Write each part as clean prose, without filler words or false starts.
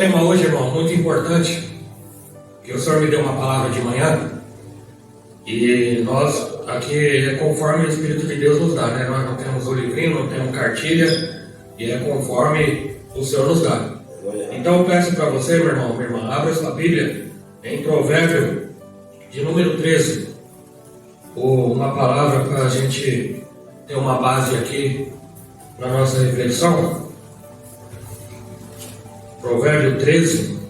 tema hoje, irmão, muito importante, que o Senhor me deu uma palavra de manhã, e nós aqui é conforme o Espírito de Deus nos dá, né? Nós não temos o livrinho, não temos cartilha, e é conforme o Senhor nos dá. Então eu peço para você, meu irmão, minha irmã, abra sua Bíblia em Provérbio de número 13, uma palavra para a gente ter uma base aqui na nossa reflexão. Provérbio 13.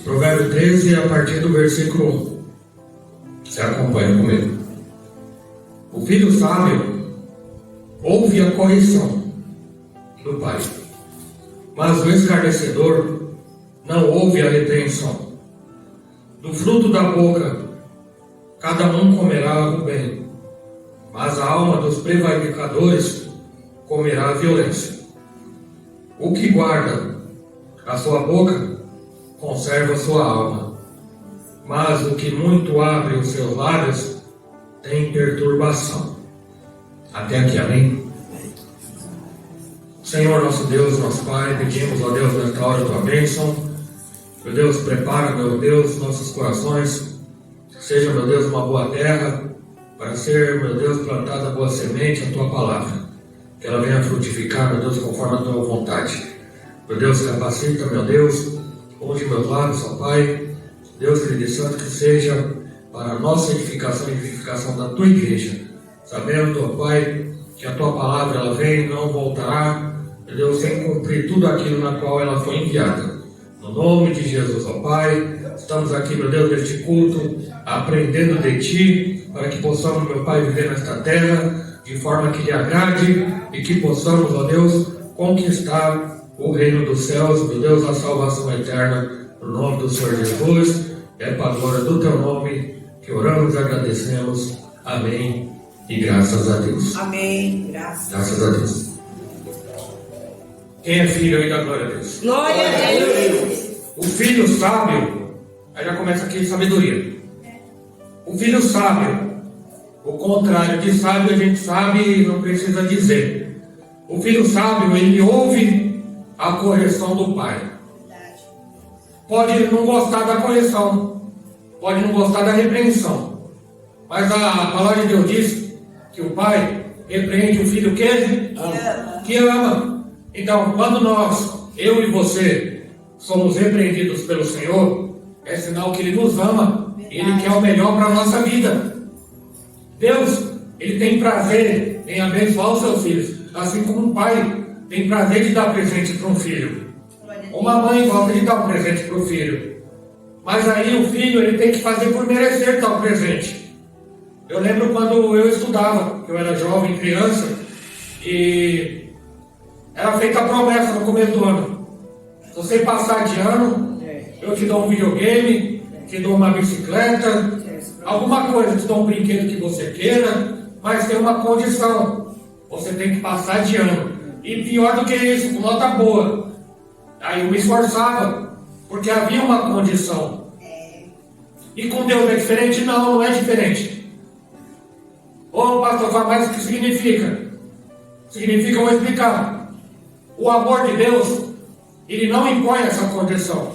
Provérbio 13, a partir do versículo 1. Você acompanha comigo. O filho sábio ouve a correção do pai, mas o escarnecedor não ouve a repreensão. Do fruto da boca cada um comerá o bem, mas a alma dos prevaricadores comerá a violência. O que guarda a sua boca conserva sua alma, mas o que muito abre os seus lábios tem perturbação. Até aqui, amém? Senhor, nosso Deus, nosso Pai, pedimos, ó Deus, nesta hora a tua bênção. Meu Deus, prepara, meu Deus, nossos corações. Seja, meu Deus, uma boa terra, para ser, meu Deus, plantada boa semente a tua palavra. Que ela venha frutificar, meu Deus, conforme a tua vontade. Meu Deus, capacita, meu Deus, onde meus lábios, ó Pai, Deus querido e santo, que seja para a nossa edificação e edificação da tua igreja, sabendo, ó Pai, que a tua palavra ela vem e não voltará, meu Deus, sem cumprir tudo aquilo na qual ela foi enviada. No nome de Jesus, ó Pai, estamos aqui, meu Deus, neste culto, aprendendo de ti, para que possamos, meu Pai, viver nesta terra de forma que lhe agrade e que possamos, ó Deus, conquistar o reino dos céus, meu Deus, a salvação eterna, no nome do Senhor Jesus. É para a glória do teu nome que oramos e agradecemos. Amém. E graças a Deus. Amém. Graças a Deus. Quem é filho aí da glória a Deus? Glória a Deus. O filho sábio, aí já começa aqui sabedoria. O filho sábio, o contrário de sábio a gente sabe e não precisa dizer. O filho sábio, ele ouve a correção do pai. Pode não gostar da correção, pode não gostar da repreensão, mas a palavra de Deus diz que o pai repreende o filho que ama. Então, quando eu e você, somos repreendidos pelo Senhor, é sinal que Ele nos ama, Ele quer o melhor para a nossa vida. Deus, Ele tem prazer em abençoar os seus filhos, assim como um pai tem prazer de dar presente para um filho. Uma mãe gosta de dar um presente para o filho, mas aí o filho ele tem que fazer por merecer tal presente. Eu lembro quando eu estudava, que eu era jovem, criança, e era feita a promessa no começo do ano: se você passar de ano, eu te dou um videogame, te dou uma bicicleta, alguma coisa, te dou um brinquedo que você queira, mas tem uma condição: você tem que passar de ano. E pior do que isso, com nota boa. Aí eu me esforçava, porque havia uma condição. E com Deus é diferente? Não é diferente. Ô pastor, fala mais o que significa. Significa, eu vou explicar. O amor de Deus, ele não impõe essa condição.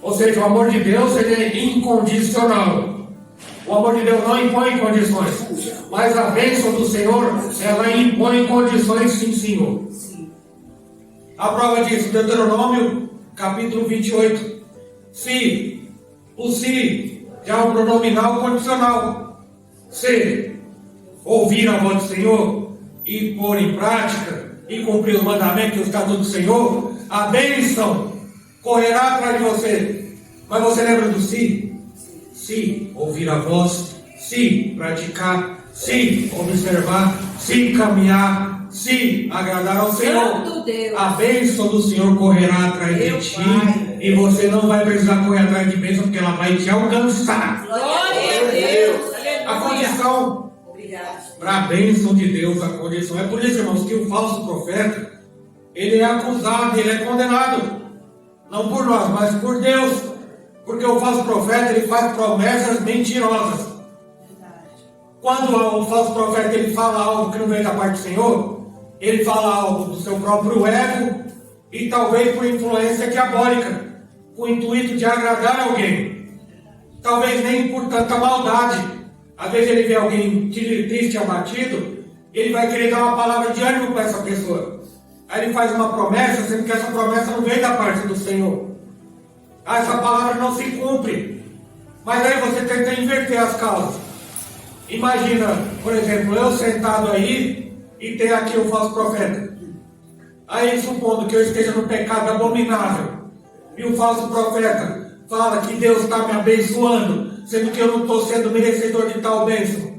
Ou seja, o amor de Deus, ele é incondicional. O amor de Deus não impõe condições. Mas a bênção do Senhor, ela impõe condições, sim, Senhor. A prova disso, Deuteronômio, capítulo 28. Se, o se, já é um pronominal condicional. Se ouvir a voz do Senhor e pôr em prática e cumprir os mandamentos e os estatutos do Senhor, a bênção correrá atrás de você. Mas você lembra do se? Se ouvir a voz, se praticar, se observar, se caminhar, se agradar ao Senhor, a bênção do Senhor correrá atrás de ti, e você não vai precisar correr atrás de bênção, porque ela vai te alcançar. Glória a Deus. A condição para a bênção de Deus, a condição. É por isso, irmãos, que o falso profeta, ele é acusado, ele é condenado. Não por nós, mas por Deus. Porque o falso profeta, ele faz promessas mentirosas. Quando o falso profeta, ele fala algo que não vem da parte do Senhor, ele fala algo do seu próprio ego e talvez por influência diabólica, com o intuito de agradar alguém. Talvez nem por tanta maldade. Às vezes ele vê alguém triste, abatido, ele vai querer dar uma palavra de ânimo para essa pessoa. Aí ele faz uma promessa, sendo que essa promessa não vem da parte do Senhor. Essa palavra não se cumpre. Mas aí você tenta inverter as causas. Imagina, por exemplo, eu sentado aí e tem aqui o falso profeta. Aí supondo que eu esteja no pecado abominável e o falso profeta fala que Deus está me abençoando, sendo que eu não estou sendo merecedor de tal bênção.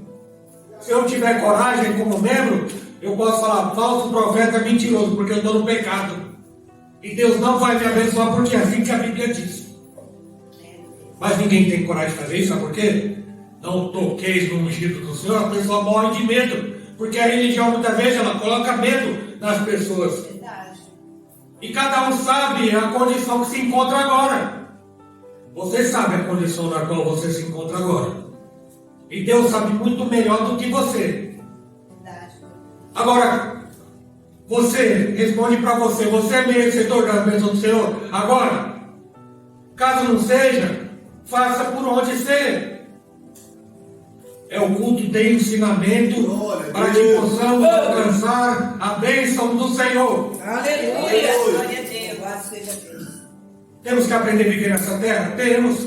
Se eu tiver coragem como membro, eu posso falar, falso profeta mentiroso, porque eu estou no pecado. E Deus não vai me abençoar, porque é assim que a Bíblia diz. Mas ninguém tem coragem de fazer isso, sabe por quê? Não toqueis no ungido do Senhor, a pessoa morre de medo. Porque a religião, muitas vezes, ela coloca medo nas pessoas. E cada um sabe a condição que se encontra agora. Você sabe a condição na qual você se encontra agora. E Deus sabe muito melhor do que você. Agora, você, responde para você, você é merecedor da bênção do Senhor? Agora, caso não seja, faça por onde ser. É o culto de ensinamento para que possamos alcançar a bênção do Senhor. Aleluia! Glória a Deus, seja Deus. Temos que aprender a viver nessa terra? Temos.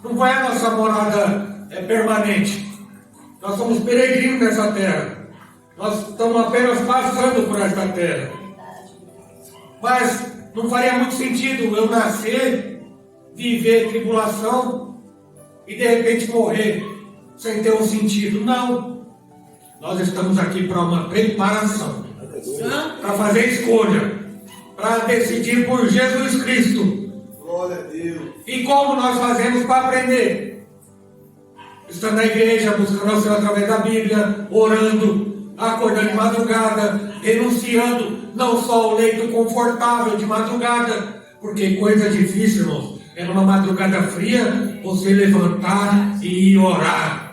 Não vai a nossa morada permanente. Nós somos peregrinos nessa terra. Nós estamos apenas passando por esta terra. Mas não faria muito sentido eu nascer, viver tribulação e de repente morrer sem ter um sentido. Não. Nós estamos aqui para uma preparação, para fazer escolha, para decidir por Jesus Cristo. Glória a Deus. E como nós fazemos para aprender? Estando na igreja, buscando o Senhor através da Bíblia, orando, acordando de madrugada, renunciando não só ao leito confortável de madrugada, porque coisa difícil, irmãos, é numa madrugada fria você levantar e ir orar.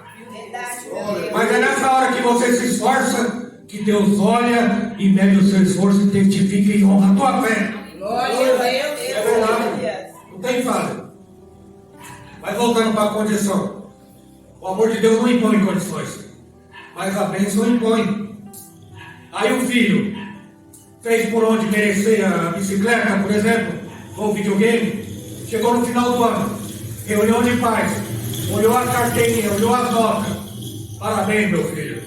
Mas é nessa hora que você se esforça que Deus olha e mede o seu esforço e testifica e honra a tua fé. Glória a Deus. É verdade. Não tem falha. Mas voltando para a condição. O amor de Deus não impõe condições, mas a bênção impõe. Aí o filho fez por onde merecer a bicicleta, por exemplo, ou o videogame. Chegou no final do ano, reunião de pais, olhou a carteirinha, olhou as notas. Parabéns, meu filho.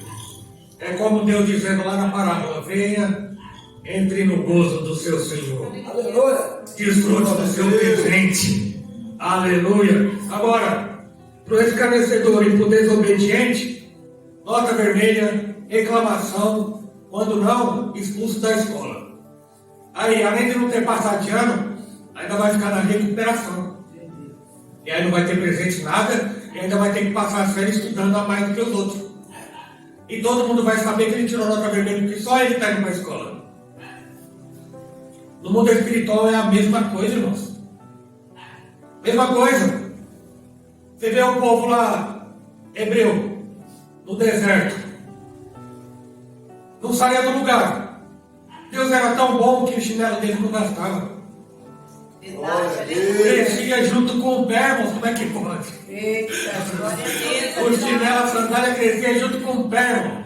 É como Deus dizendo lá na parábola: venha, entre no gozo do seu Senhor. Aleluia. Desfrute do seu presente. Aleluia. Agora, para o escarnecedor e para o desobediente, nota vermelha, reclamação, quando não, expulso da escola. Aí, além de não ter passado de ano, ainda vai ficar na recuperação. E aí não vai ter presente nada, e ainda vai ter que passar as férias estudando a mais do que os outros. E todo mundo vai saber que ele tirou nota vermelha, porque só ele está indo para a escola. No mundo espiritual é a mesma coisa, irmãos. Mesma coisa. Você vê o povo lá, hebreu, no deserto. Não saía do lugar. Deus era tão bom que o chinelo dele não gastava. Crescia junto com o pé, irmãos, como é que pode? O chinelo, a sandália crescia junto com o pé, irmão.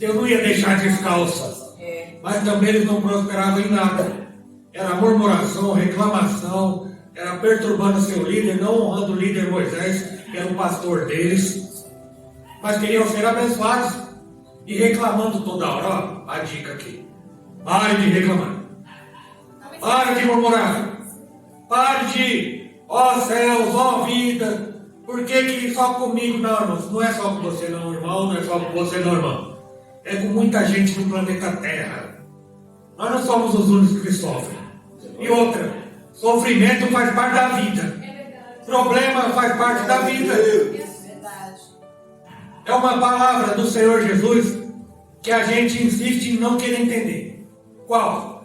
Eu não ia deixar descalço. Mas também eles não prosperavam em nada. Era murmuração, reclamação, era perturbando seu líder, não honrando o líder Moisés, que era o pastor deles. Mas queriam ser abençoados e reclamando toda hora. Ó, a dica aqui. Pare de reclamar. Pare de murmurar. Pare de, ó céus, ó vida. Por que só comigo? Não, irmãos, não é só com você não, irmão. Não é só com você não, irmão. É com muita gente no planeta Terra. Nós não somos os únicos que sofrem. E outra, sofrimento faz parte da vida. Problema faz parte da vida. É uma palavra do Senhor Jesus que a gente insiste em não querer entender. Qual?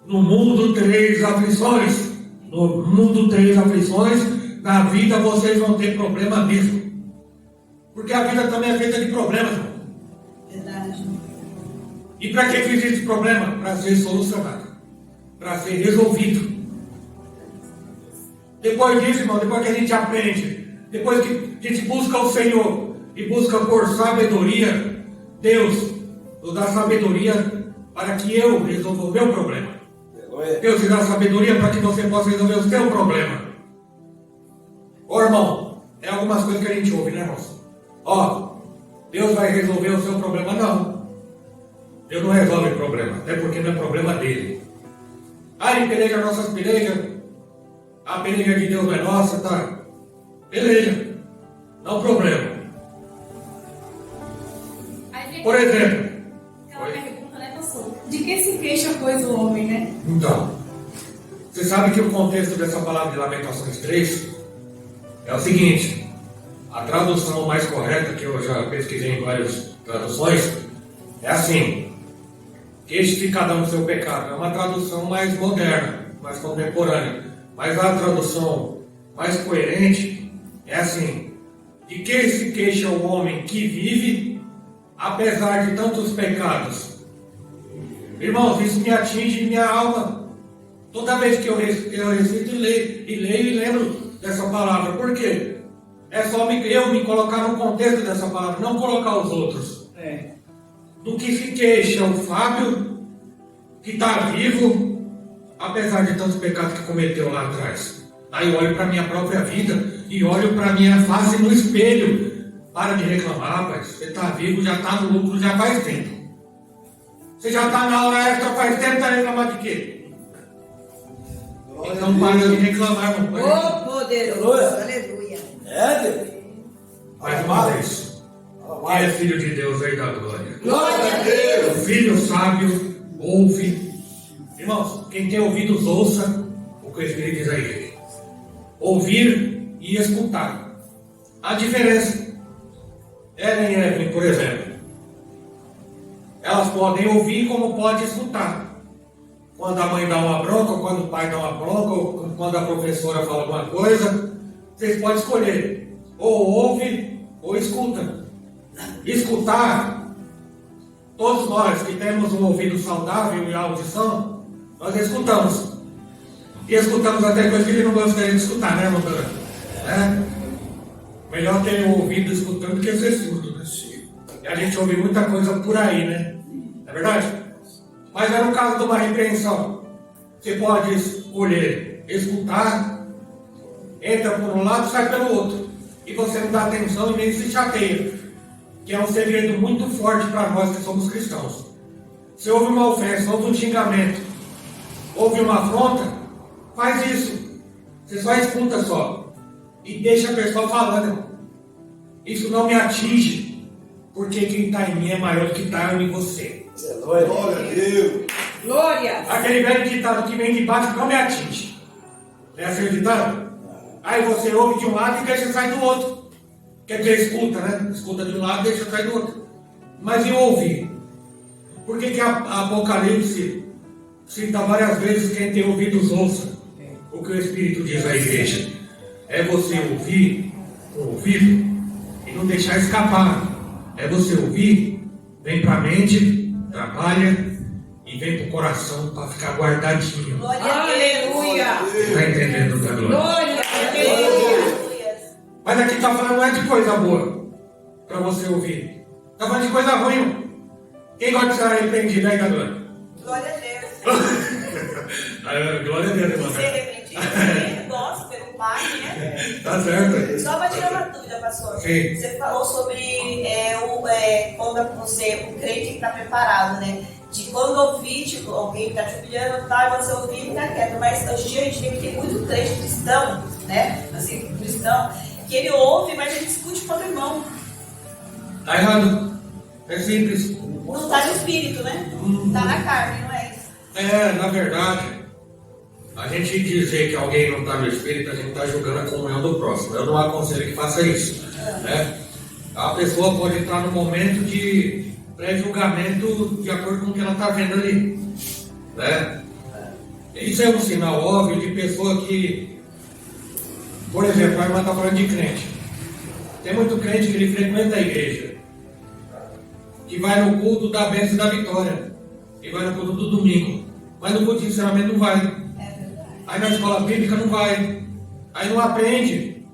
No mundo três aflições. No mundo três aflições, na vida vocês vão ter problema mesmo. Porque a vida também é feita de problemas. Verdade. E para que existe problema? Para ser solucionado. Para ser resolvido. Depois disso, irmão, depois que a gente aprende, depois que a gente busca o Senhor e busca por sabedoria, Deus nos dá sabedoria para que eu resolva o meu problema. Deus te dá sabedoria para que você possa resolver o seu problema. Ô irmão, é algumas coisas que a gente ouve, né, irmãos? Ó, Deus vai resolver o seu problema? Não. Deus não resolve o problema, até porque não é problema dele. Ah, ele peleja nossas pelejas. A peleja de Deus não é nossa, tá? Peleja. Não problema. Por exemplo. Aquela pergunta, né, pastor? De que se queixa, pois, o homem, né? Então, você sabe que o contexto dessa palavra de Lamentações 3 é o seguinte: a tradução mais correta, que eu já pesquisei em várias traduções, é assim: queixe-se cada um do seu pecado. É uma tradução mais moderna, mais contemporânea. Mas a tradução mais coerente é assim: de que se queixa o homem que vive, apesar de tantos pecados? Irmãos, isso me atinge minha alma. Toda vez que eu recito e leio e lembro dessa palavra. Por quê? É só eu me colocar no contexto dessa palavra, não colocar os outros. Do que se queixa o Fábio, que está vivo, apesar de tantos pecados que cometeu lá atrás. Aí eu olho para a minha própria vida e olho para a minha face no espelho. Para de reclamar, rapaz. Você está vivo, já está no lucro, já faz tempo. Você já está na hora extra, faz tempo, está reclamando de quê? Então para de reclamar, não pode. Ô poderoso, aleluia. Deus. Mais uma vez. Quem é filho de Deus aí da glória? Glória a Deus. O filho sábio ouve. Irmãos, quem tem ouvidos ouça o que o Espírito diz aí. Ouvir e escutar. A diferença. Ellen e Evelyn, por exemplo, elas podem ouvir como podem escutar. Quando a mãe dá uma bronca, ou quando o pai dá uma bronca, ou quando a professora fala alguma coisa, vocês podem escolher. Ou ouve ou escuta. Escutar, todos nós que temos um ouvido saudável e a audição, nós escutamos. E escutamos até coisas que ele não gostaria de escutar, né, doutora? Melhor ter o ouvido escutando do que ser surdo, né? E a gente ouve muita coisa por aí, né? Não é verdade? Mas é no caso de uma repreensão. Você pode escolher escutar, entra por um lado, sai pelo outro. E você não dá atenção e nem se chateia. Que é um segredo muito forte para nós que somos cristãos. Se houve uma ofensa, houve um xingamento, houve uma afronta, faz isso. Você só escuta só. E deixa a pessoa falando. Isso não me atinge, porque quem está em mim é maior do que está em você. Glória a Deus. Glória. Aquele velho ditado que vem de baixo não me atinge. É assim o ditado? Aí você ouve de um lado e deixa sair do outro. Quer dizer, escuta, né? Escuta de um lado e deixa sair do outro. Mas e ouvir? Por que a Apocalipse cita várias vezes quem tem ouvidos ouça o que o Espírito diz à igreja? É você ouvir com o ouvido e não deixar escapar. É você ouvir, vem para a mente, trabalha e vem para o coração para ficar guardadinho. Glória a Aleluia. Está entendendo, da glória? Glória a Deus. Mas aqui está falando não é de coisa boa para você ouvir. Está falando de coisa ruim. Quem gosta de ser arrependido aí, da glória? Glória a Deus. Glória a Deus, De irmão. ser arrependido, ele gosta pelo Pai, né? Tá certo. Só para tirar uma dúvida, pastor. Sim. Você falou sobre quando você, o crente está preparado, né? De quando ouvir, tipo, alguém está te humilhando, tá, você ouvir e ficar quieto. Mas hoje em dia a gente vê que tem muito crente cristão, né? Assim, cristão, que ele ouve, mas ele discute com o irmão. Tá errado. É simples. Não está no espírito, né? Está na carne, não é isso? É, na verdade, a gente dizer que alguém não está no espírito, a gente está julgando a comunhão do próximo. Eu não aconselho que faça isso, né? a pessoa pode entrar no momento de pré-julgamento de acordo com o que ela está vendo ali, né? Isso é um sinal óbvio de pessoa que, por exemplo, a irmã está falando de crente. Tem muito crente que ele frequenta a igreja, que vai no culto da bênção e da vitória, que vai no culto do domingo, mas no culto de ensinamento não vai. Aí na escola bíblica não vai. Aí não aprende.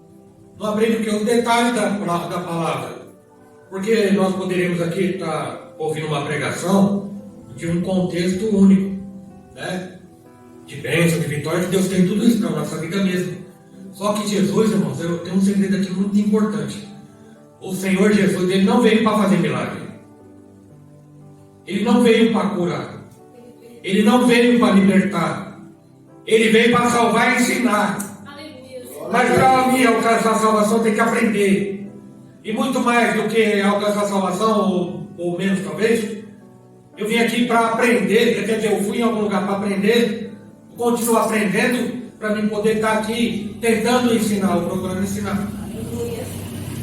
Não aprende o que? Os detalhes da palavra. Porque nós poderíamos aqui estar ouvindo uma pregação de um contexto único, né? De bênção, de vitória, que Deus tem tudo isso na nossa vida mesmo. Só que Jesus, irmãos, eu tenho um segredo aqui muito importante. O Senhor Jesus, ele não veio para fazer milagre. Ele não veio para curar. Ele não veio para libertar. Ele veio para salvar e ensinar. Aleluia. Mas para mim alcançar a salvação tem que aprender. E muito mais do que alcançar a salvação, ou menos talvez, eu vim aqui para aprender. Quer dizer, eu fui em algum lugar para aprender, continuo aprendendo, para mim poder estar aqui tentando ensinar, ou procurando ensinar.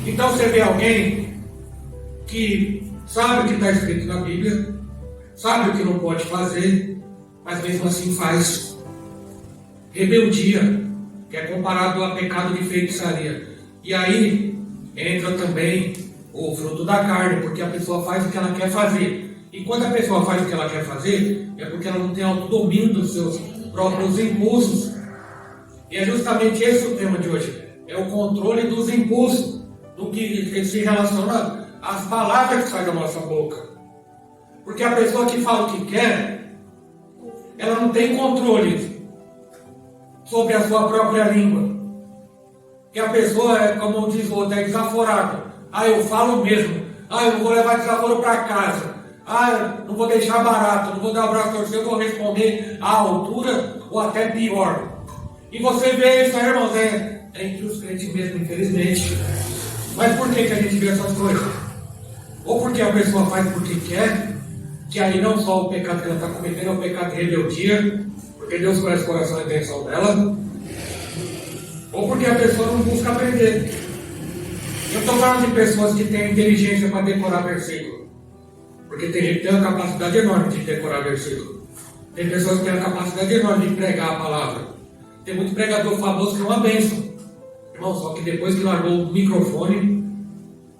Então você vê alguém que sabe o que está escrito na Bíblia, sabe o que não pode fazer, mas mesmo assim faz. Rebeldia, que é comparado a pecado de feitiçaria. E aí entra também o fruto da carne, porque a pessoa faz o que ela quer fazer. E quando a pessoa faz o que ela quer fazer, é porque ela não tem autodomínio dos seus próprios impulsos. E é justamente esse o tema de hoje. É o controle dos impulsos, do que se relaciona às palavras que saem da nossa boca. Porque a pessoa que fala o que quer, ela não tem controle sobre a sua própria língua. Que a pessoa é, como diz o outro, é desaforada. Eu falo mesmo. Eu não vou levar desaforo para casa. Eu não vou deixar barato, não vou dar o braço a torcer, eu vou responder à altura ou até pior. E você vê isso aí, irmãos, é entre os crentes mesmo, infelizmente. Mas por que a gente vê essas coisas? Ou porque a pessoa faz porque quer, que aí não só o pecado que ela está cometendo é o pecado de rebeldia, porque Deus conhece o coração e a intenção dela, ou porque a pessoa não busca aprender. Eu estou falando de pessoas que têm inteligência para decorar versículo, porque tem gente que tem uma capacidade enorme de decorar versículo. Tem pessoas que têm uma capacidade enorme de pregar a palavra. Tem muito pregador famoso que é uma bênção, irmão, só que depois que largou o microfone,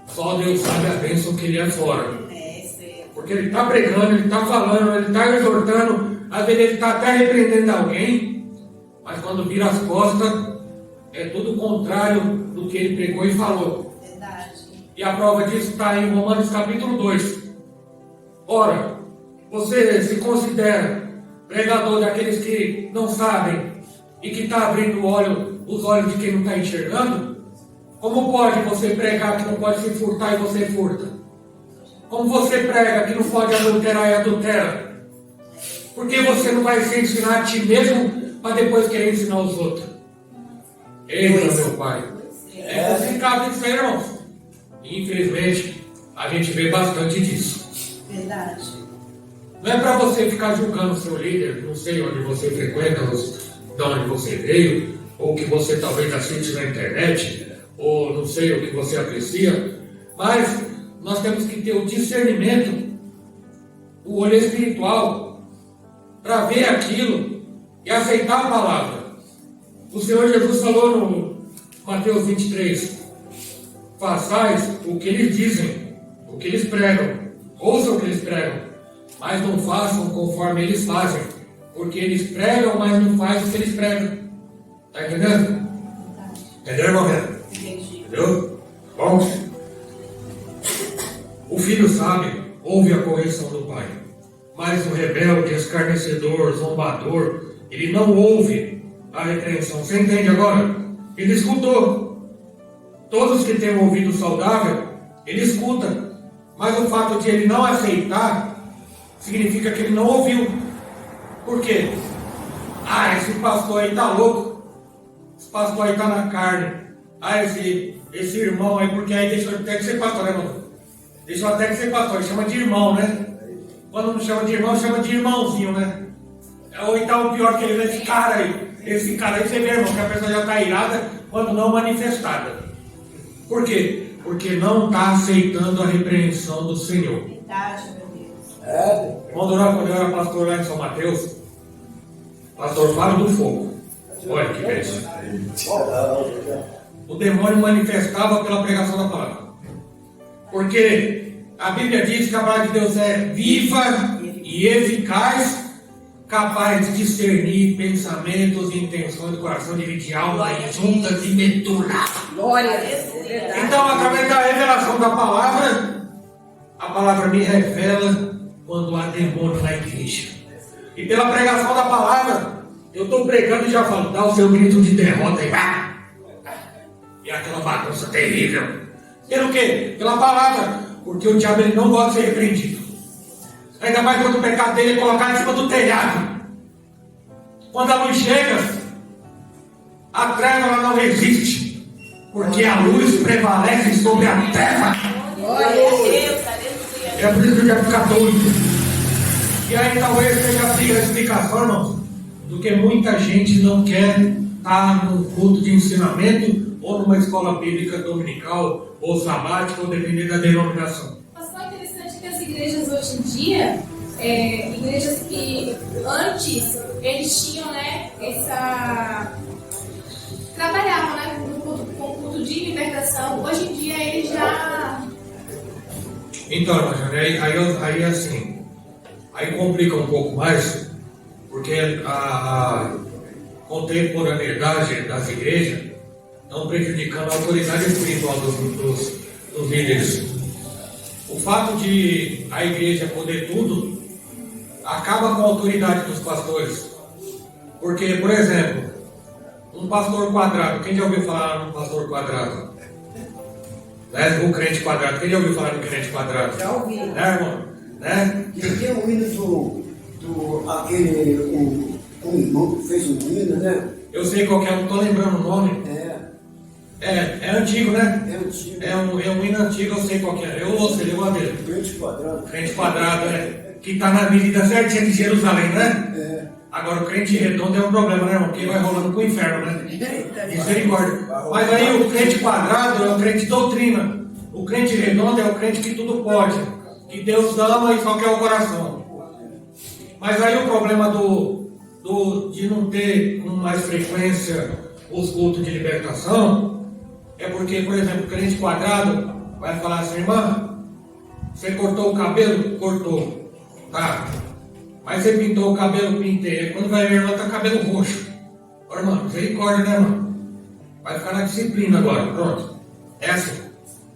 só Deus sabe a bênção que ele é fora. Porque ele está pregando, ele está falando, ele está exortando, às vezes ele está até repreendendo alguém, mas quando vira as costas, é tudo o contrário do que ele pregou e falou. Verdade. E a prova disso está em Romanos capítulo 2. Ora, você se considera pregador daqueles que não sabem e que está abrindo os olhos de quem não está enxergando? Como pode você pregar que não pode se furtar e você furta? Como você prega que não pode adulterar e adultera? Por que você não vai se ensinar a ti mesmo para depois querer ensinar os outros? Eita, meu pai. É complicado isso aí, irmãos. Infelizmente, a gente vê bastante disso. Verdade. Não é para você ficar julgando o seu líder, não sei onde você frequenta, de onde você veio, ou que você talvez assiste na internet, ou não sei o que você aprecia, mas nós temos que ter o discernimento, o olho espiritual, para ver aquilo e aceitar a palavra. O Senhor Jesus falou no Mateus 23, façais o que eles dizem, o que eles pregam, ouçam o que eles pregam, mas não façam conforme eles fazem, porque eles pregam, mas não fazem o que eles pregam. Está entendendo? Entendeu, irmão? Entendi. Entendeu? Bom, o filho sábio ouve a correção do pai, mas o rebelde, escarnecedor, zombador, ele não ouve a repreensão. Você entende agora? Ele escutou. Todos que têm um ouvido saudável, ele escuta. Mas o fato de ele não aceitar significa que ele não ouviu. Por quê? Esse pastor aí tá louco. Esse pastor aí tá na carne. Esse irmão aí, porque aí deixa até que ser pastor, né, irmão? Deixa até que ser pastor, chama de irmão, né? Quando não chama de irmão, chama de irmãozinho, né? Ou então o pior que ele, esse cara aí, você vê, irmão, que a pessoa já está irada quando não manifestada. Por quê? Porque não está aceitando a repreensão do Senhor. Verdade, meu Deus. É, Quando eu era pastor lá em São Mateus, pastor Fábio do Fogo. Olha que bênção. O demônio manifestava pela pregação da palavra. Porque a Bíblia diz que a palavra de Deus é viva e eficaz, capaz de discernir pensamentos e intenções do coração, dividir alma e juntas e medular. Glória a Deus. Verdade. Então, através da revelação da palavra, a palavra me revela quando há demônio na igreja. E pela pregação da palavra, eu estou pregando e já falo, dá o seu grito de derrota aí. E aquela bagunça terrível. Pelo quê? Pela palavra. Porque o diabo ele não gosta de ser repreendido. Ainda mais quando o pecado dele é colocado em cima do telhado. Quando a luz chega, a treva ela não resiste. Porque a luz prevalece sobre a treva. Glória a Deus. Aleluia. É por isso que eu já ficar doido. E aí talvez seja assim a explicação, irmão, do que muita gente não quer estar num culto de ensinamento ou numa escola bíblica dominical ou sabática, ou dependendo da denominação. Mas só interessante que as igrejas hoje em dia, igrejas que antes eles tinham, né, trabalhavam, né, com o culto de libertação, hoje em dia eles já... Então, irmã Jane, aí assim, aí complica um pouco mais, porque a contemporaneidade das igrejas estão prejudicando a autoridade espiritual dos líderes. O fato de a igreja poder tudo acaba com a autoridade dos pastores. Porque, por exemplo, um pastor quadrado, quem já ouviu falar num pastor quadrado? Né? O crente quadrado, quem já ouviu falar no crente quadrado? Já ouvi. Né, irmão? Né? tem um hino um irmão que fez um hino, né? Eu sei qual que é, não estou lembrando o nome. É antigo, né? É antigo. É um hino antigo, eu sei qual que é. Eu ouço ele, eu gosto dele. Crente quadrado. Crente quadrado, que está na medida certinha de Jerusalém, né? É. Agora o crente redondo é um problema, né, irmão? Porque vai rolando pro inferno, né? Misericórdia. Mas aí o crente quadrado é o crente doutrina. O crente redondo é o crente que tudo pode. Que Deus ama e só quer o coração. Mas aí o problema de não ter com mais frequência os cultos de libertação é porque, por exemplo, o crente quadrado vai falar assim, irmã, você cortou o cabelo? Cortou. Tá. Mas você pintou o cabelo? Pintei. Aí quando vai ver, ela tá com cabelo roxo. Ô, irmão, misericórdia, né, irmão? Vai ficar na disciplina agora, pronto. É assim.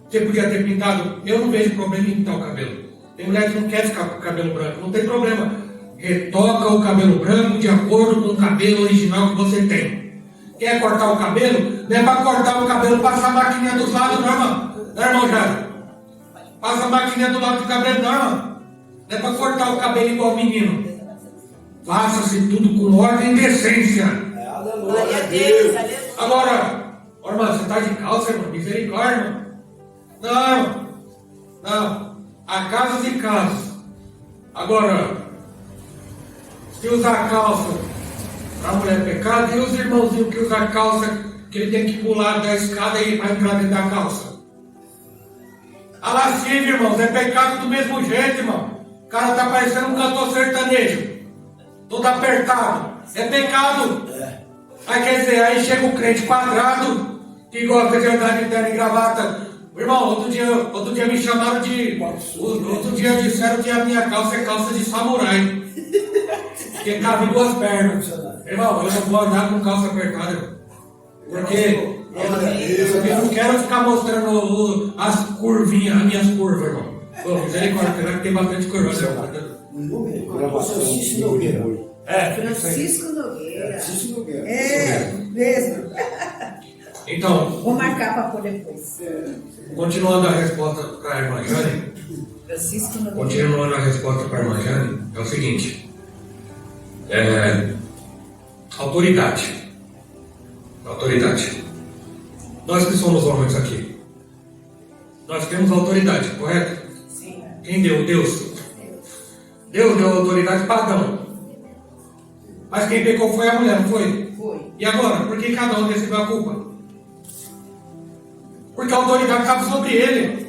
Você podia ter pintado, eu não vejo problema em pintar o cabelo. Tem mulher que não quer ficar com o cabelo branco, não tem problema. Retoca o cabelo branco de acordo com o cabelo original que você tem. Quer cortar o cabelo? Não é para cortar o cabelo, passa a maquininha dos lados, não, irmão. Não, irmão, já. Passa a maquininha do lado do cabelo, não, irmão. Não é para cortar o cabelo igual menino. Faça-se tudo com ordem e decência. Glória a Deus. Aleluia. Agora, ó, irmão, você está de calça, irmão? Misericórdia, irmão. Não, irmão. Não. Há casos e casos. Agora, se usar calça para a mulher é pecado, e os irmãozinhos que usam calça, que ele tem que pular da escada e para entrar dentro da calça. A lasciva, irmãos, é pecado do mesmo jeito, irmão. O cara tá parecendo um cantor sertanejo, todo apertado. É pecado. Aí quer dizer, aí chega o crente quadrado, que gosta de andar de terno e gravata. Irmão, outro dia me chamaram de... Outro dia disseram que a minha calça é calça de samurai. Porque cabe duas pernas. Irmão, eu não vou andar com calça apertada, irmão. Porque eu não quero ficar mostrando as curvinhas, as minhas curvas, irmão. Pô, misericórdia, será que tem bastante curva, né? Francisco Nogueira. Francisco Nogueira. Francisco Nogueira. É, mesmo. Então, Vou marcar para pôr depois. continuando a resposta para a irmã Jane, Francisco Nogueira. continuando a resposta para a irmã Jane, é o seguinte: autoridade. Autoridade. Nós que somos homens aqui, nós temos autoridade, correto? Sim. Quem deu? Deus. Deus deu autoridade para Adão. Mas quem pecou foi a mulher, não foi? Foi. E agora? Por que cada um recebeu a culpa? Porque a autoridade estava sobre ele.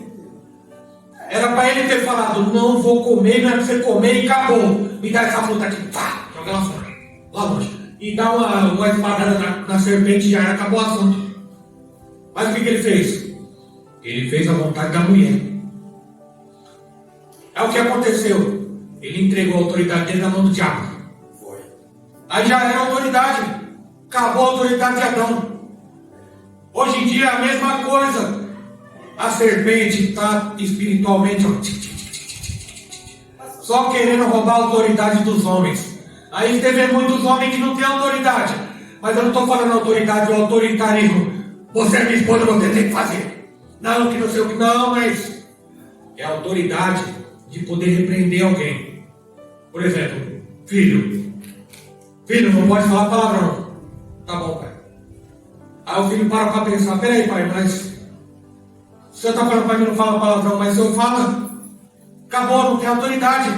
Era para ele ter falado, não vou comer, não é para você comer e acabou. Me dá essa fruta aqui, pá, joga lá fora, lá longe. E dá uma espadada na serpente e já acabou o assunto. Mas o que ele fez? Ele fez a vontade da mulher. É o que aconteceu. Ele entregou a autoridade dele na mão do diabo. Foi. Aí já era autoridade. Acabou a autoridade de Adão. Hoje em dia é a mesma coisa. A serpente está espiritualmente só querendo roubar a autoridade dos homens. Aí você vê muitos homens que não têm autoridade. Mas eu não estou falando autoridade ou autoritarismo. Você é minha esposa, você tem que fazer. Não, que não sei o que. Não, mas é a autoridade de poder repreender alguém. Por exemplo, filho, não pode falar palavrão. Tá bom, pai. Aí o filho para pensar, peraí, pai, mas o senhor está falando para mim não fala palavrão, mas se eu falo, acabou, não tem autoridade.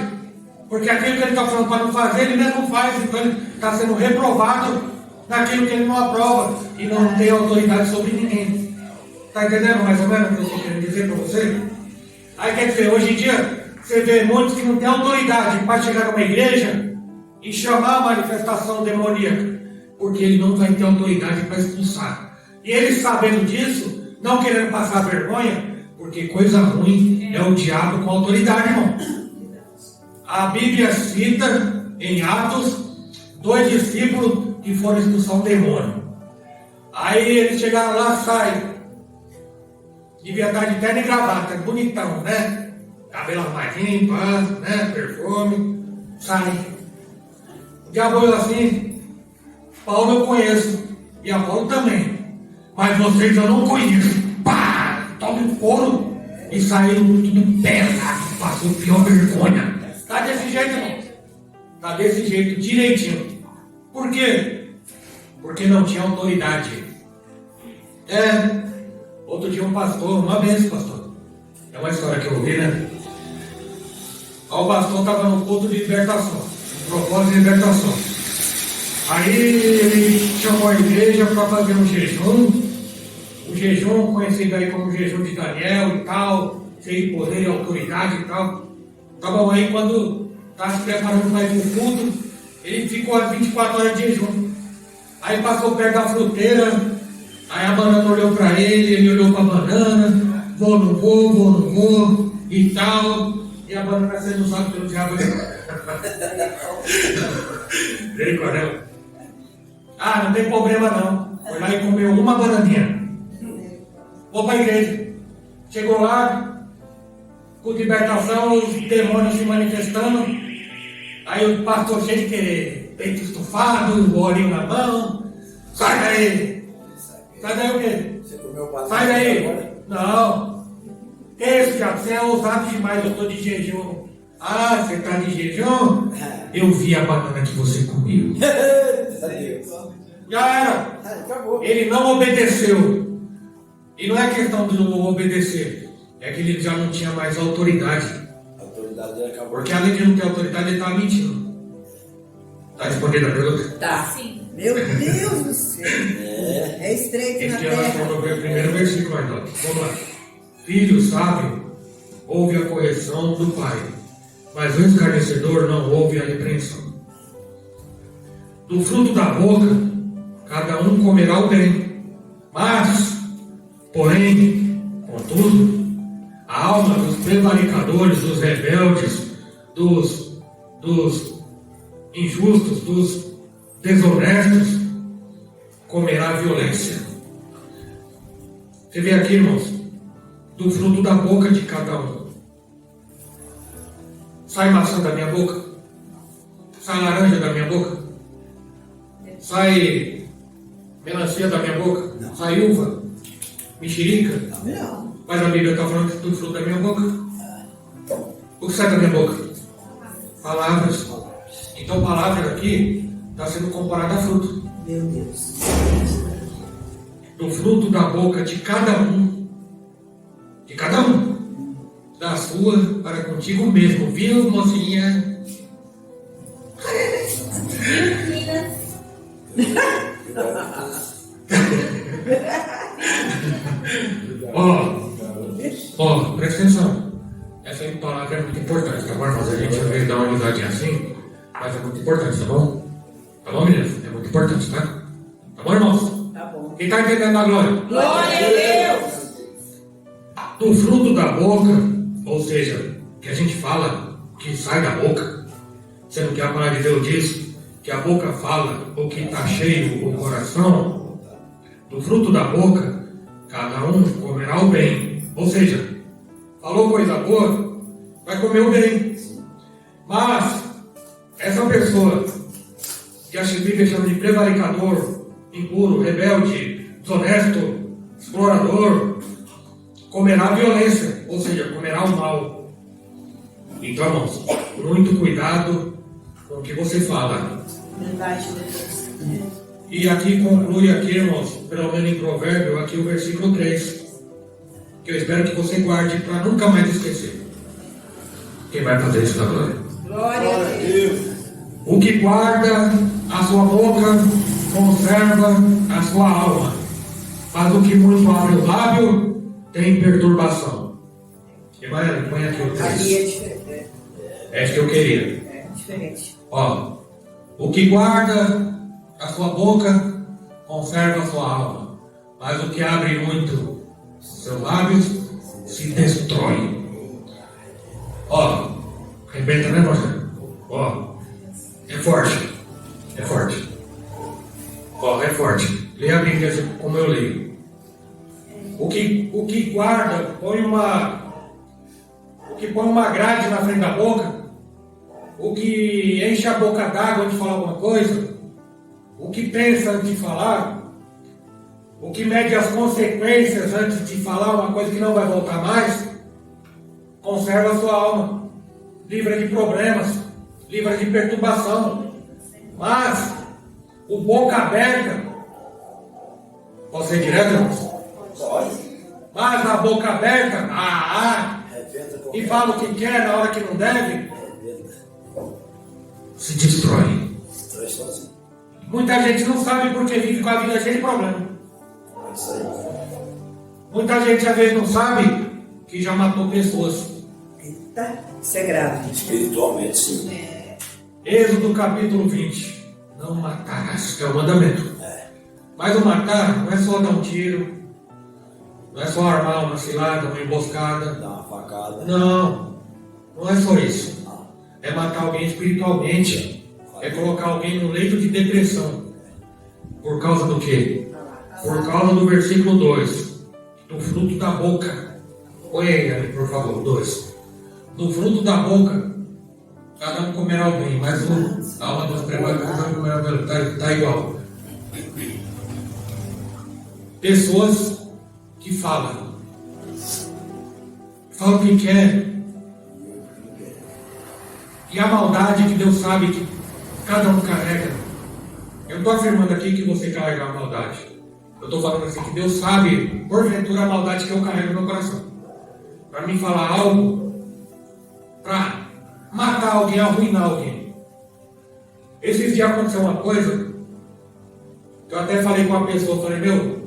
Porque aquilo que ele está falando para não fazer, ele mesmo faz, então ele está sendo reprovado naquilo que ele não aprova e não tem autoridade sobre ninguém. Está entendendo mais ou menos o que eu estou querendo dizer para você? Aí quer dizer, hoje em dia, você vê muitos que não têm autoridade para chegar numa igreja e chamar a manifestação demoníaca, porque ele não vai ter autoridade para expulsar. E ele sabendo disso, não querendo passar vergonha, porque coisa ruim é o diabo com autoridade, irmão. A Bíblia cita em Atos 2 discípulos que foram expulsar um demônio. Aí eles chegaram lá, saem. Devia estar de terno e gravata, bonitão, né? Cabelo arrumadinho, paz, né? Perfume. Sai. O diabo olhou assim: Paulo eu conheço, e Apolo também, mas vocês eu não conheço. Pá! Toma um couro e saiu tudo pesado, passou pior vergonha. Tá desse jeito, irmão. Tá desse jeito, direitinho. Por quê? Porque não tinha autoridade. Outro dia um pastor, uma vez, pastor. É uma história que eu ouvi, né? O pastor estava no culto de libertação, propósito de libertação. Aí ele chamou a igreja para fazer um jejum. O jejum, conhecido aí como jejum de Daniel e tal, cheio de poder e autoridade e tal. Tá bom, aí quando está se preparando para ir para o culto, ele ficou às 24 horas de jejum. Aí passou perto da fruteira, aí a banana olhou para ele olhou para a banana, vou, não vou, e tal. E a banana sendo usada pelo diabo. Veio Corel. Ah, não tem problema não. Foi lá e comeu uma bananinha. Vou para a igreja. Chegou lá, com libertação, os demônios se manifestando. Aí o pastor cheio de querer, peito estufado, o olhinho na mão. Sai daí! Sai daí o quê? Você comeu banana? Sai daí! Não! Esse já, você é ousado demais, eu estou de jejum. Ah, você está de jejum? Eu vi a banana que você comeu. Já era. Acabou. Ele não obedeceu. E não é questão de não obedecer. É que ele já não tinha mais autoridade. A autoridade dele acabou. Porque além de não ter autoridade, ele estava mentindo. Está respondendo a pergunta? Tá. Sim. Meu Deus do céu. É estreito na Este é nós terra. vamos ver o primeiro versículo, Arnaldo. Vamos lá. Filho sábio ouve a correção do pai, mas o escarnecedor não ouve a repreensão. Do fruto da boca, cada um comerá o bem, mas, porém, contudo, a alma dos prevaricadores, dos rebeldes, dos injustos, dos desonestos, comerá violência. Você vê aqui, irmãos, do fruto da boca de cada um. Sai maçã da minha boca? Sai laranja da minha boca? Sai melancia da minha boca? Não. Sai uva? Mexerica? Não. Mas a Bíblia está falando que tudo fruto da minha boca. O que sai da minha boca? Palavras. Então palavra aqui está sendo comparada a fruto. Meu Deus. Do fruto da boca de cada um, da sua para contigo mesmo, viu, mocinha? Meninas, Ó, presta atenção. Essa palavra é muito importante, tá bom, irmãos? A gente às vezes dá uma risadinha assim, mas é muito importante, tá bom? Tá bom, meninas? É muito importante, tá? Tá bom, irmãos? Tá bom. Quem tá entendendo a glória? Glória a Deus. Do fruto da boca, ou seja, que a gente fala, que sai da boca, sendo que a palavra de Deus diz que a boca fala o que está cheio o coração, do fruto da boca, cada um comerá o bem. Ou seja, falou coisa boa, vai comer o bem. Mas, essa pessoa que a Bíblia chama de prevaricador, impuro, rebelde, desonesto, explorador, comerá a violência, ou seja, comerá o mal. Então, irmãos, muito cuidado com o que você fala. Verdade, Deus. E aqui conclui aqui, irmãos, pelo menos em Provérbio, aqui o versículo 3, que eu espero que você guarde para nunca mais esquecer. Quem vai fazer isso na glória? Glória a Deus. O que guarda a sua boca conserva a sua alma, mas o que muito abre o lábio tem perturbação. Emanuel, põe aqui o Ali 3. é diferente. É isso que eu queria. É diferente. Ó, o que guarda a sua boca conserva a sua alma, mas o que abre muito seus lábios se destrói. Ó, arrebenta, né, Marcelo? Ó, é forte. É forte. Ó, é forte. Leia a Bíblia como eu leio. O que guarda, põe uma grade na frente da boca, o que enche a boca d'água antes de falar alguma coisa, o que pensa antes de falar, o que mede as consequências antes de falar uma coisa que não vai voltar mais, conserva a sua alma, livra de problemas, livra de perturbação. Mas o boca aberta, posso ser direto, irmãos? Pode. Mas a boca aberta, e fala o que quer na hora que não deve, se destrói. Destrói sozinho. Muita gente não sabe porque vive com a vida cheia de problema. É isso aí. Muita gente às vezes não sabe que já matou pessoas. Eita, isso é grave. Espiritualmente, sim. Êxodo capítulo 20. Não matarás, é o mandamento. Mas o matar não é só dar um tiro, não é só armar uma cilada, uma emboscada. Dá uma facada. Não é só isso. É matar alguém espiritualmente. É colocar alguém no leito de depressão. Por causa do quê? Por causa do versículo 2. Do fruto da boca. Põe aí, ali, por favor, 2. Do fruto da boca, cada um comerá o bem, mas a alma dos prevaricadores comerá o bem. Está igual. Pessoas que falam o que quer, e a maldade que Deus sabe que cada um carrega. Eu estou afirmando aqui que você carrega a maldade. Eu estou falando assim que Deus sabe, porventura, a maldade que eu carrego no meu coração. Para mim falar algo, para matar alguém, arruinar alguém. Esses dias aconteceu uma coisa, que eu até falei com uma pessoa, falei,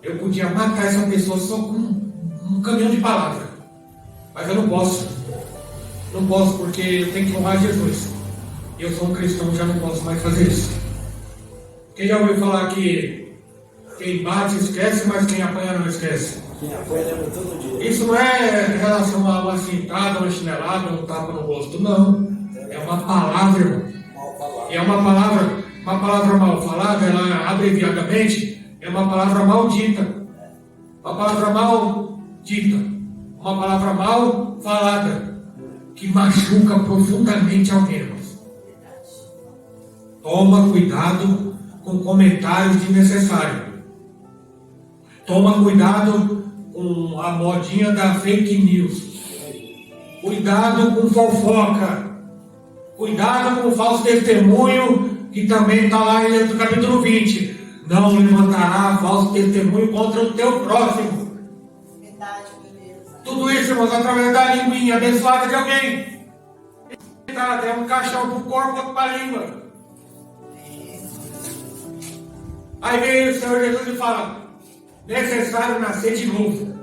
eu podia matar essa pessoa só com um caminhão de palavra. Mas eu não posso. Não posso porque eu tenho que honrar Jesus. E eu sou um cristão, já não posso mais fazer isso. Quem já ouviu falar que quem bate esquece, mas quem apanha não esquece? Quem apanha lembra todo dia. Isso não é em relação a uma cintada, uma chinelada, um tapa no rosto, não. É uma palavra, irmão. Mal falado. E é uma palavra mal falada, ela abreviadamente, é uma palavra maldita. Uma palavra maldita. Uma palavra mal falada, que machuca profundamente alguém, irmãos. Toma cuidado com comentários desnecessários. Toma cuidado com a modinha da fake news. Cuidado com fofoca. Cuidado com falso testemunho, que também está lá em Êxodo capítulo 20. Não levantará falso testemunho contra o teu próximo. Verdade, meu Deus. Tudo isso, irmãos, através da linguinha abençoada de alguém. É um caixão para o corpo, outro para a língua. Aí vem o Senhor Jesus e fala: necessário nascer de novo.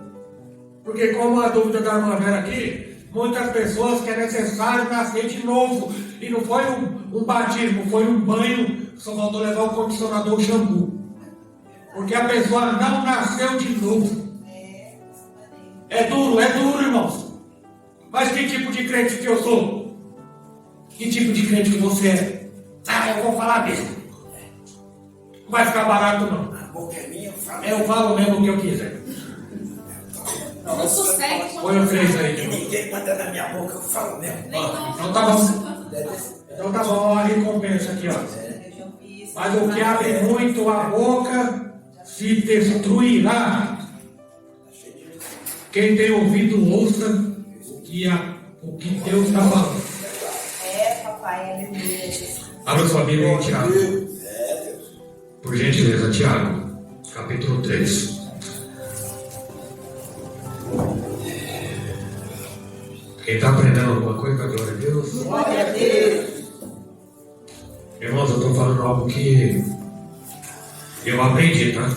Porque como a dúvida da irmã Vera aqui, muitas pessoas que é necessário nascer de novo. E não foi um batismo, foi um banho, só faltou levar o condicionador, o shampoo. Porque a pessoa não nasceu de novo. É duro, irmãos. Mas que tipo de crente que eu sou? Que tipo de crente que você é? Ah, eu vou falar mesmo. Não vai ficar barato, não. A boca é minha, eu falo. Eu falo mesmo o que eu quiser. Não sossegue. Põe o 3 aí, E ninguém manda na minha boca, eu falo mesmo. Então tá bom. Então tá bom, a recompensa aqui, ó. Mas o que abre muito a boca se destruirá. Quem tem ouvido, ouça o que Deus está falando. Papai, aleluia. Abra sua Bíblia em Tiago. Por gentileza, Tiago, capítulo 3. Quem está aprendendo alguma coisa, glória a Deus. Glória a Deus. Irmãos, eu estou falando algo que eu aprendi, tá?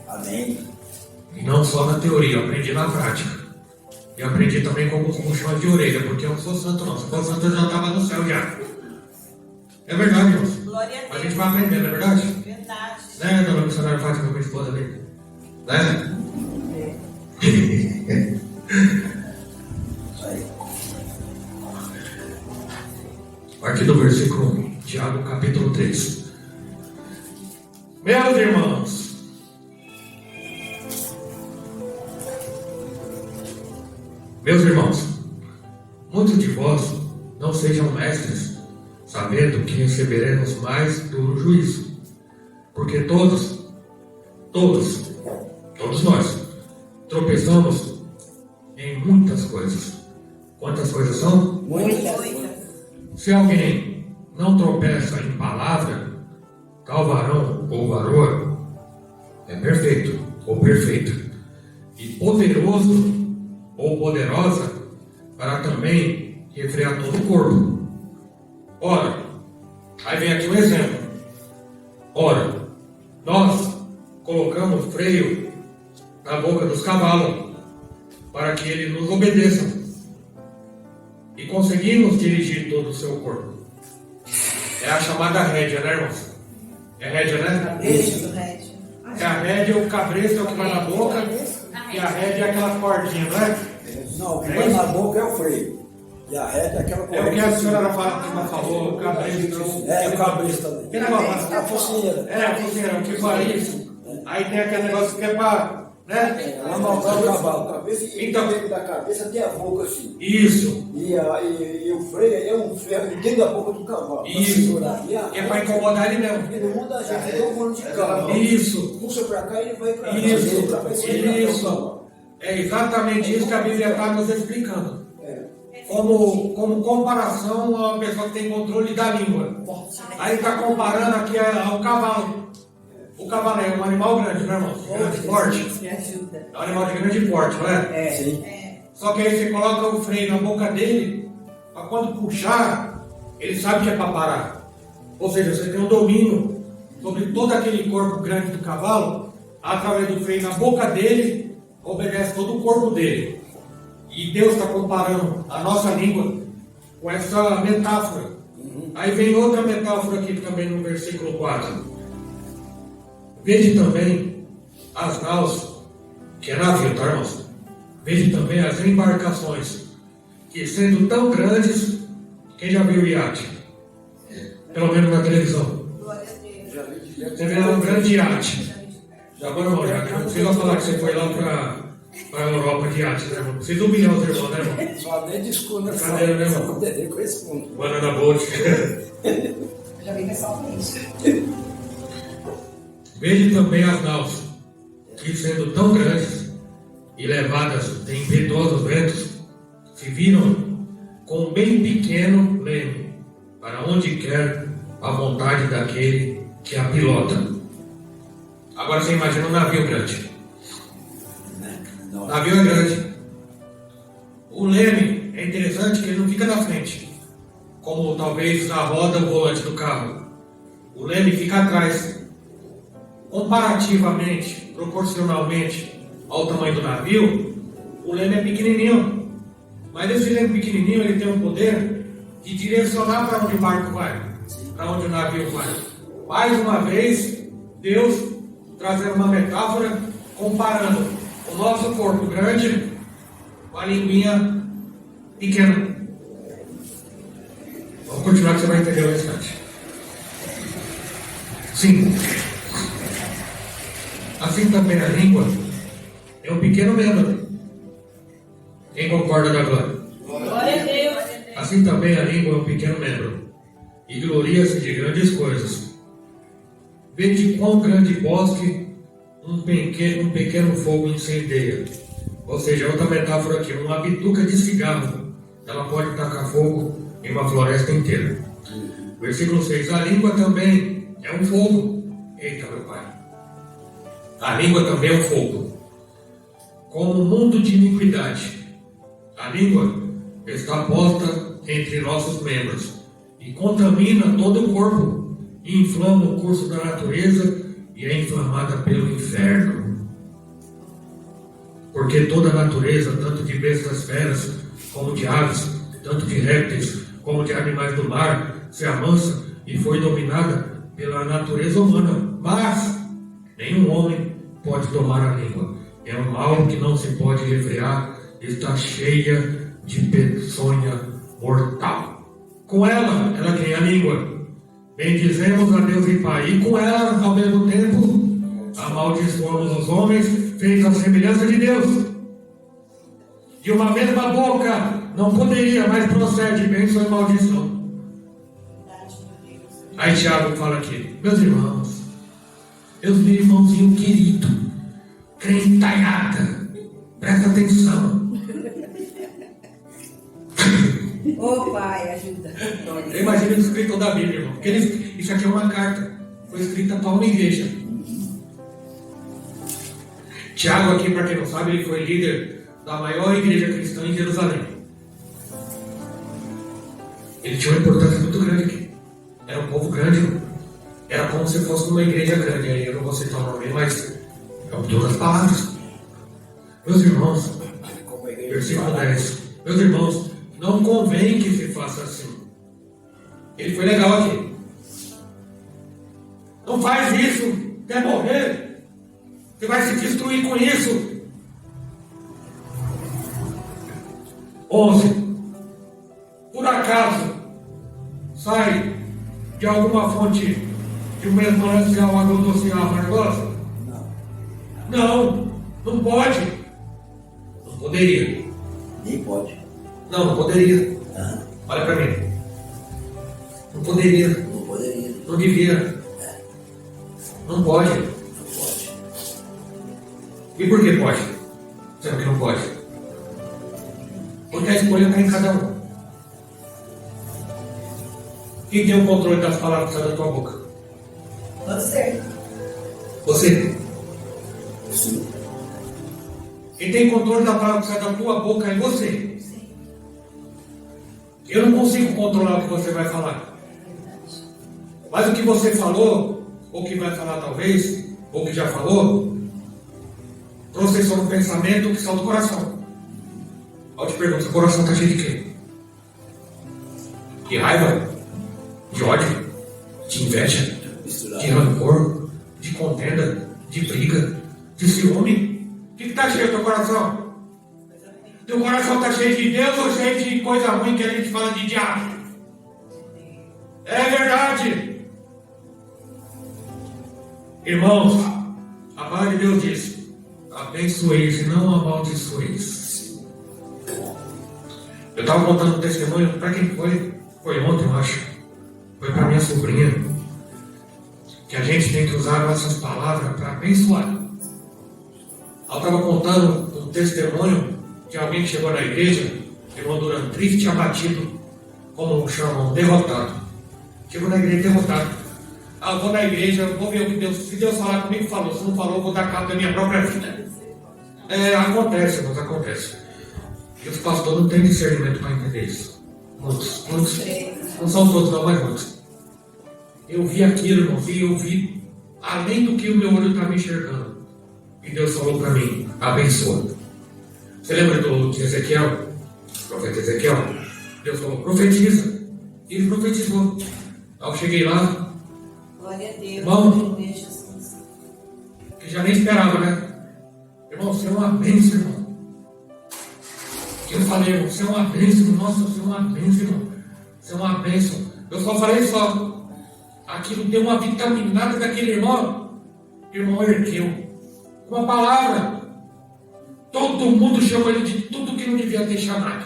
Amém. E não só na teoria, eu aprendi na prática. E aprendi também como puxão de orelha, porque eu não sou santo não. Se fosse santo eu já estava no céu já. É verdade, irmãos. Glória a A Deus. gente vai aprendendo, é verdade? Verdade. Né, dona missionária Fátima, minha esposa ali? Né? A partir do versículo 1, Tiago capítulo 3. Meus irmãos, muitos de vós não sejam mestres, sabendo que receberemos mais duro juízo. Porque todos nós, tropeçamos em muitas coisas. Quantas coisas são? Muitas. Se alguém não tropeça em palavra, tal varão ou varoa é perfeito ou perfeita, e poderoso ou poderosa para também refrear todo o corpo. Ora, aí vem aqui um exemplo. Ora, nós colocamos freio na boca dos cavalos para que eles nos obedeçam. E conseguimos dirigir todo o seu corpo. É a chamada rédea, né, irmãos? É rédea, né? Isso, Rédio. É a rédea, o cabresto é o que vai na boca. E a rédea é aquela cordinha, não é? Não, o que vai na boca é o freio. E a reta é aquela É o que a senhora falou, o cabresto. É, o cabresto também. Que negócio? A focinheira. É, a focinheira, o que faz isso? Aí tem aquele negócio que é para, né? Ela maltar o cavalo, a cabeça e Então- dentro da cabeça tem a boca assim. Isso. E o freio é um ferro dentro da boca do cavalo. pra Isso. segurar. E a É para incomodar ele mesmo. Porque no mundo a gente tem um mano de cavalo. Isso. Puxa pra cá e ele vai pra cá. Isso. Pra cá, ele vai Isso. É exatamente isso que a Bíblia está nos explicando. É. Como comparação a uma pessoa que tem controle da língua. Aí está comparando aqui ao cavalo. O cavalo é um animal grande, né, irmão? Grande, forte. Me ajuda. É um animal de grande porte, não é? Sim. Só que aí você coloca o freio na boca dele, para quando puxar, ele sabe que é para parar. Ou seja, você tem um domínio sobre todo aquele corpo grande do cavalo, através do freio na boca dele, obedece todo o corpo dele. E Deus está comparando a nossa língua com essa metáfora. Aí vem outra metáfora aqui também no versículo 4. Veja também as naus, que é navio, tá, irmãos? Veja também as embarcações, que sendo tão grandes, quem já viu o iate? Pelo menos na televisão. Glória a Deus. Você vê um grande iate. Agora, irmão, já não precisa falar que você foi lá para a Europa de iate, né, irmão? Não precisa humilhar os irmãos, né, irmão? Só nem desculpa, né? Brincadeira, né, irmão? Só poder com esse mundo. Banana boat. Já vi pessoalmente. Veja também as naus, que sendo tão grandes e levadas em impetuosos ventos, se viram com um bem pequeno leme, para onde quer a vontade daquele que a pilota. Agora você imagina um navio grande. O navio é grande. O leme é interessante que ele não fica na frente, como talvez na roda o volante do carro. O leme fica atrás. Comparativamente, proporcionalmente ao tamanho do navio, O leme é pequenininho. Mas esse leme pequenininho, ele tem o poder de direcionar para onde o barco vai, para onde o navio vai. Mais uma vez, Deus trazendo uma metáfora, comparando o nosso corpo grande com a linguinha pequena. Vamos continuar que você vai entender o restante. Sim. Assim também a língua é um pequeno membro. Quem concorda da glória? Glória a Deus. Assim também a língua é um pequeno membro, e gloria-se de grandes coisas. Vede quão grande bosque um pequeno fogo incendeia. Ou seja, outra metáfora aqui, uma bituca de cigarro, ela pode tacar fogo em uma floresta inteira. Versículo 6, a língua também é um fogo. Eita, meu pai. A língua também é um fogo. Como um mundo de iniquidade. A língua está posta entre nossos membros e contamina todo o corpo e inflama o curso da natureza e é inflamada pelo inferno. Porque toda a natureza, tanto de bestas feras como de aves, tanto de répteis como de animais do mar, se amansa e foi dominada pela natureza humana. Mas nenhum homem pode tomar a língua. É um mal que não se pode refrear, está cheia de peçonha mortal. Com ela quem é a língua. Bendizemos a Deus e Pai, e com ela, ao mesmo tempo, amaldiçoamos os homens, feitos à semelhança de Deus. De uma mesma boca não poderia, mas procede bênção e maldição. Aí Tiago fala aqui, meus meu irmãozinho querido, crentalhada, presta atenção. Ô pai, ajuda. Eu imagino o escritor da Bíblia, irmão. Porque isso aqui é uma carta. Foi escrita para uma igreja. Tiago aqui, para quem não sabe, ele foi líder da maior igreja cristã em Jerusalém. Ele tinha uma importância muito grande aqui. Era um povo grande, irmão. Era como se fosse uma igreja grande. Aí eu não vou citar o nome, mas é duas palavras. Meus irmãos, versículo 10. Meus irmãos, não convém que se faça assim. Ele foi legal aqui. Não faz isso, quer morrer. Você vai se destruir com isso. 11. Por acaso sai de alguma fonte de um mesmo manancial água doce e água amargosa? Não pode. Não poderia. Nem pode. Não poderia. Olha para mim. Não poderia. Não poderia. Não devia. Não pode. Não pode. E por que pode? Sendo que não pode? Porque a escolha está em cada um. Quem tem o controle das palavras que saem da tua boca? Você. Você. Sim. Quem tem controle da palavra que sai da tua boca é você. Eu não consigo controlar o que você vai falar. Mas o que você falou, ou que vai falar talvez, ou que já falou, processou no pensamento que saiu do coração. Eu te pergunto, seu coração está cheio de quê? De raiva? De ódio? De inveja? De rancor? De contenda? De briga? De ciúme? O que está cheio do teu coração? Teu coração está cheio de Deus ou cheio de coisa ruim que a gente fala de diabo? É verdade. Irmãos, a palavra de Deus diz: abençoeis e não amaldiçoeis. Eu estava contando um testemunho para quem foi? Foi ontem, eu acho. Foi para minha sobrinha. Que a gente tem que usar nossas palavras para abençoar. Ela estava contando um testemunho de alguém que chegou na igreja, irmão Duran, triste e abatido, como chamam, derrotado. Chegou na igreja derrotado. Eu vou na igreja, vou ver o que Deus, se Deus falar comigo, falou. Se não falou, eu vou dar cabo da minha própria vida. Acontece, mas acontece. E os pastores não têm discernimento para entender isso. Muitos. Não são todos, não, mas muitos. Eu vi aquilo, irmão, e eu vi além do que o meu olho estava enxergando. E Deus falou para mim: abençoa. Você lembra de Ezequiel? O profeta Ezequiel? Deus falou, profetiza. E ele profetizou. Aí eu cheguei lá, Glória a Deus. Irmão. Aleluia, Jesus. que já nem esperava, né? Irmão, você é uma bênção, irmão. Eu falei, irmão, você é uma bênção. Nossa, você é uma bênção, irmão. Você é uma bênção. Eu só falei só. Aquilo deu uma vitaminada daquele irmão. O irmão ergueu. Uma palavra. Todo mundo chamou ele de tudo que não devia ter chamado.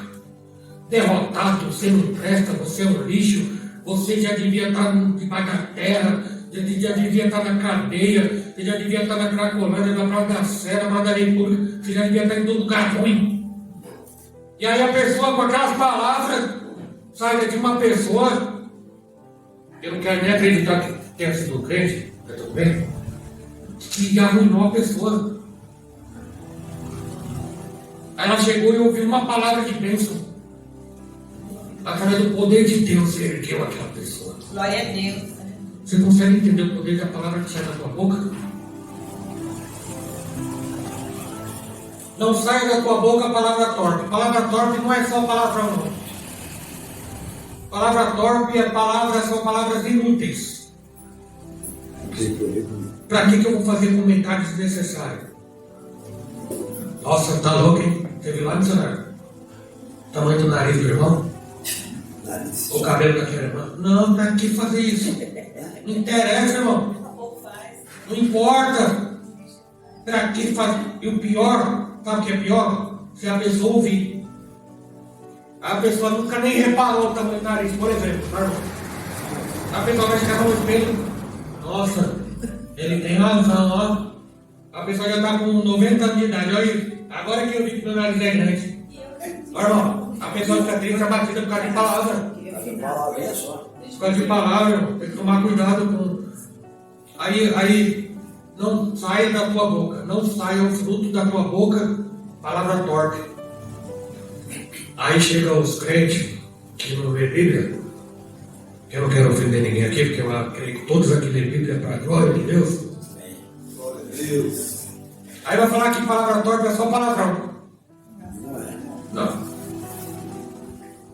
Derrotado, você não presta, você é um lixo, você já devia estar debaixo da terra, já devia estar na cadeia, você já devia estar na Cracolândia, na Praça da Sé, na Praça da República, você já devia estar em todo lugar ruim. E aí a pessoa com aquelas palavras sai de uma pessoa, eu não quero nem acreditar que tenha sido crente, mas tudo bem, que arruinou a pessoa. Aí ela chegou e ouviu uma palavra de bênção. Através do poder de Deus, você ergueu aquela pessoa. Glória a Deus. Você consegue entender o poder da palavra que sai da tua boca? Não sai da tua boca a palavra torpe. Palavra torpe não é só palavrão, não. Palavra torpe são palavras inúteis. Para que eu vou fazer comentários desnecessários? Nossa, tá louco, hein? Você viu lá no cenário? Tamanho do nariz do irmão? O cabelo daquele irmão? Não, pra que fazer isso? Não interessa, irmão. Não importa. Pra que fazer? E o pior, sabe o que é pior? Se a pessoa ouvir. A pessoa nunca nem reparou o tamanho do nariz, por exemplo, tá, irmão? A pessoa vai chegar no espelho. Nossa, ele tem razão, ó. A pessoa já está com 90 anos de idade, olha aí. Agora que eu vi que meu nariz é grande. Ó, irmão, a pessoa fica triste, batida por causa de palavra. Por causa de palavra, irmão. Tem que tomar cuidado com. Aí, não saia da tua boca, não saia o fruto da tua boca, palavra torpe. Aí chegam os crentes que não lê Bíblia. Eu não quero ofender ninguém aqui, porque eu creio que todos aqui lêem Bíblia para a glória de Deus. Deus. Aí vai falar que palavra torpe é só palavrão. Não.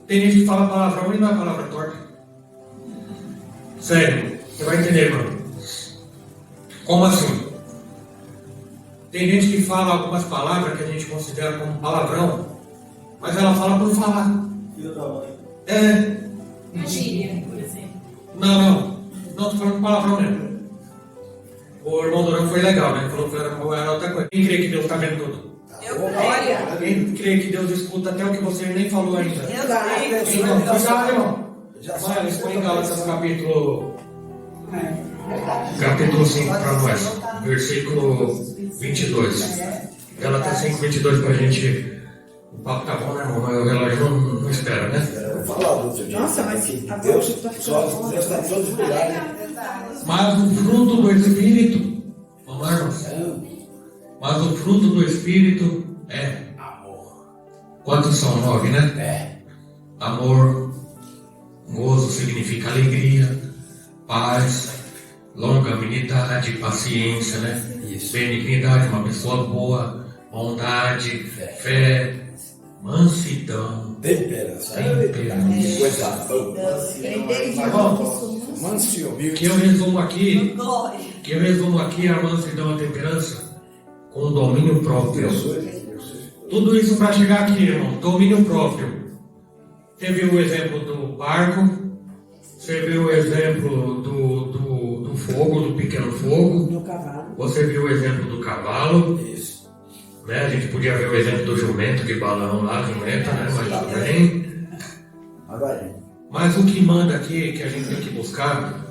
Tem gente que fala palavrão e não é palavra torpe. Sério, você vai entender, mano. Como assim? Tem gente que fala algumas palavras que a gente considera como palavrão, mas ela fala por falar. Gíria, por exemplo. Não, tô falando palavrão mesmo. O irmão Durão foi legal, né? Falou que era outra coisa. Quem crê que Deus está vendo tudo? Eu creio. Quem crê que Deus escuta até o que você nem falou ainda? Eu creio. Então, cuidado, irmão. Mas põe em Gálatas capítulo 5 para nós, versículo 22. Gálatas 5, 22 para a gente. O papo tá bom, né, irmão? Mas o relógio não espera, né? Nossa, mas Deus está todos cuidados. Mas o fruto do Espírito, vamos lá, irmãos? Mas o fruto do Espírito é amor. Quantos são? 9, né? Amor, gozo significa alegria, paz, longanimidade, paciência, né? Benignidade, uma pessoa boa, bondade, fé, mansidão, Temperança. temperança. Coisa boa. Mansinho, Que eu resumo aqui, Glória. a mansidão, a temperança, com domínio próprio. Tudo isso para chegar aqui, irmão, domínio próprio. Você viu o exemplo do barco, você viu o exemplo do fogo, do pequeno fogo, no cavalo. você viu o exemplo do cavalo, Isso. né? A gente podia ver o exemplo do jumento de balão lá, jumenta, né? Mas tudo bem. Mas o que manda aqui, que a gente tem que buscar,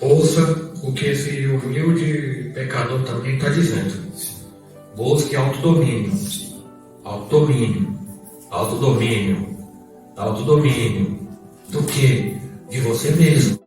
ouça o que esse humilde pecador também está dizendo. Busque autodomínio. Autodomínio. Autodomínio. Autodomínio. Do que? De você mesmo.